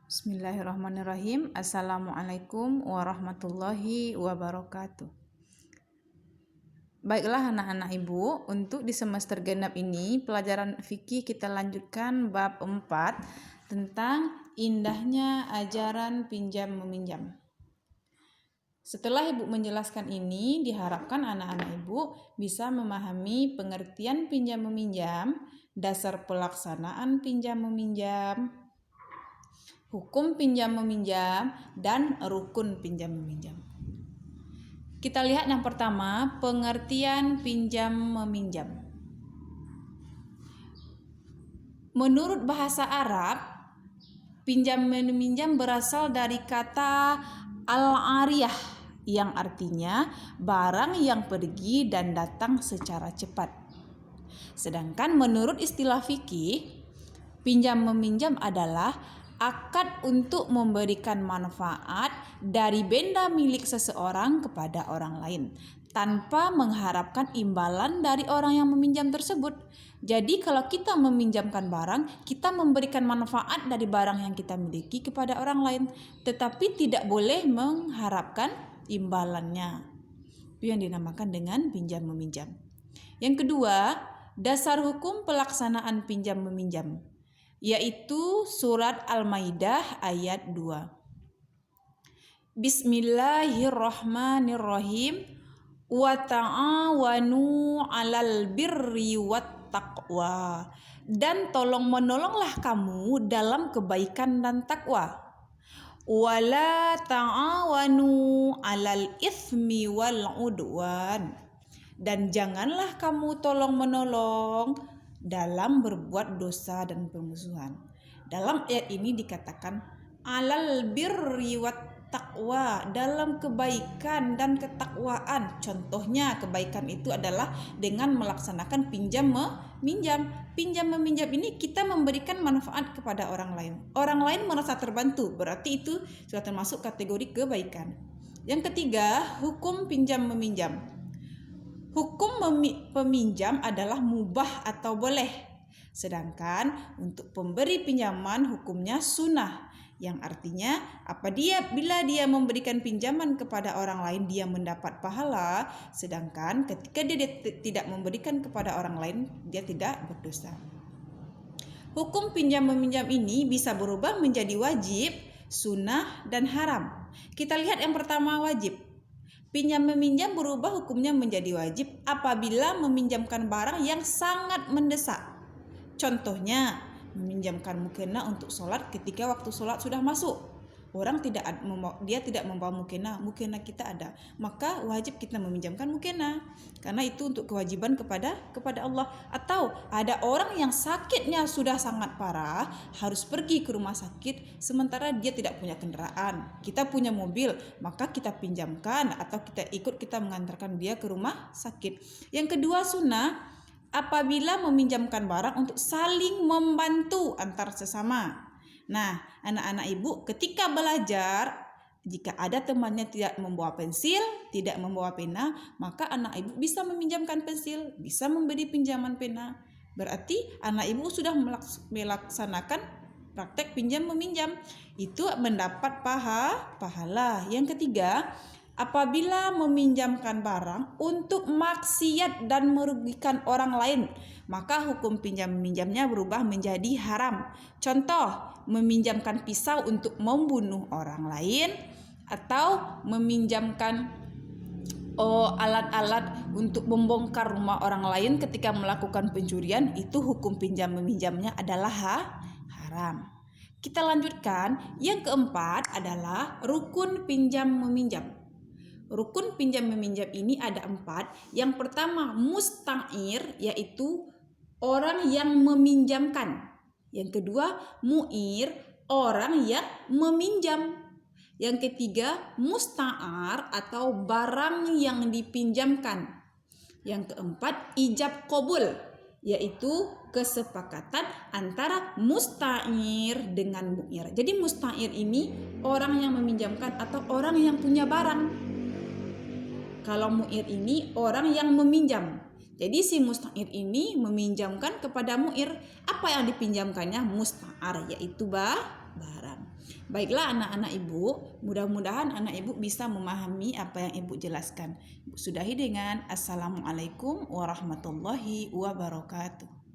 Bismillahirrahmanirrahim. Assalamualaikum warahmatullahi wabarakatuh. Baiklah anak-anak ibu, untuk di semester genap ini pelajaran fikih kita lanjutkan bab 4 tentang indahnya ajaran pinjam meminjam. Setelah ibu menjelaskan ini, diharapkan anak-anak ibu bisa memahami pengertian pinjam meminjam, dasar pelaksanaan pinjam meminjam, hukum pinjam meminjam, dan rukun pinjam meminjam. Kita lihat yang pertama, pengertian pinjam meminjam. Menurut bahasa Arab, pinjam meminjam berasal dari kata al-ariyah yang artinya barang yang pergi dan datang secara cepat. Sedangkan menurut istilah fikih, pinjam meminjam adalah akad untuk memberikan manfaat dari benda milik seseorang kepada orang lain tanpa mengharapkan imbalan dari orang yang meminjam tersebut. Jadi kalau kita meminjamkan barang, kita memberikan manfaat dari barang yang kita miliki kepada orang lain, tetapi tidak boleh mengharapkan imbalannya. Itu yang dinamakan dengan pinjam meminjam. Yang kedua, dasar hukum pelaksanaan pinjam meminjam, yaitu surat Al-Maidah ayat 2. Bismillahirrahmanirrahim. Wa ta'awanu 'alal birri wat taqwa. Dan tolong menolonglah kamu dalam kebaikan dan takwa. Wala ta'awanu 'alal itsmi wal 'udwan. Dan janganlah kamu tolong menolong dalam berbuat dosa dan permusuhan. Dalam ayat ini dikatakan alal birri wat taqwa, dalam kebaikan dan ketakwaan. Contohnya kebaikan itu adalah dengan melaksanakan pinjam meminjam. Pinjam meminjam ini kita memberikan manfaat kepada orang lain. Orang lain merasa terbantu, berarti itu sudah termasuk kategori kebaikan. Yang ketiga, hukum pinjam meminjam. Hukum peminjam adalah mubah atau boleh. Sedangkan untuk pemberi pinjaman hukumnya sunnah, yang artinya bila dia memberikan pinjaman kepada orang lain dia mendapat pahala, sedangkan ketika dia tidak memberikan kepada orang lain dia tidak berdosa. Hukum pinjam meminjam ini bisa berubah menjadi wajib, sunnah, dan haram. Kita lihat yang pertama, wajib. Pinjam meminjam berubah hukumnya menjadi wajib apabila meminjamkan barang yang sangat mendesak. Contohnya, meminjamkan mukena untuk sholat ketika waktu sholat sudah masuk. Dia tidak membawa mukena kita ada, maka wajib kita meminjamkan mukena karena itu untuk kewajiban kepada Allah. Atau ada orang yang sakitnya sudah sangat parah, harus pergi ke rumah sakit sementara dia tidak punya kendaraan, kita punya mobil, maka kita pinjamkan atau kita mengantarkan dia ke rumah sakit. Yang kedua, sunnah, apabila meminjamkan barang untuk saling membantu antar sesama. Nah, anak-anak ibu ketika belajar, jika ada temannya tidak membawa pensil, tidak membawa pena, maka anak ibu bisa meminjamkan pensil, bisa memberi pinjaman pena. Berarti anak ibu sudah melaksanakan praktek pinjam meminjam. Itu mendapat pahala. Yang ketiga, apabila meminjamkan barang untuk maksiat dan merugikan orang lain, maka hukum pinjam meminjamnya berubah menjadi haram. Contoh, meminjamkan pisau untuk membunuh orang lain, atau meminjamkan alat-alat untuk membongkar rumah orang lain ketika melakukan pencurian, itu hukum pinjam meminjamnya adalah haram. Kita lanjutkan, yang keempat adalah rukun pinjam meminjam. Rukun pinjam meminjam ini ada 4. Yang pertama, musta'ir, yaitu orang yang meminjamkan. Yang kedua, mu'ir, orang yang meminjam. Yang ketiga, musta'ar atau barang yang dipinjamkan. Yang keempat, ijab qabul, yaitu kesepakatan antara musta'ir dengan mu'ir. Jadi musta'ir ini orang yang meminjamkan atau orang yang punya barang. Kalau mu'ir ini orang yang meminjam. Jadi si musta'ir ini meminjamkan kepada mu'ir. Apa yang dipinjamkannya? Musta'ar, yaitu barang. Baiklah anak-anak ibu, mudah-mudahan anak ibu bisa memahami apa yang ibu jelaskan. Ibu sudahi dengan Assalamualaikum warahmatullahi wabarakatuh.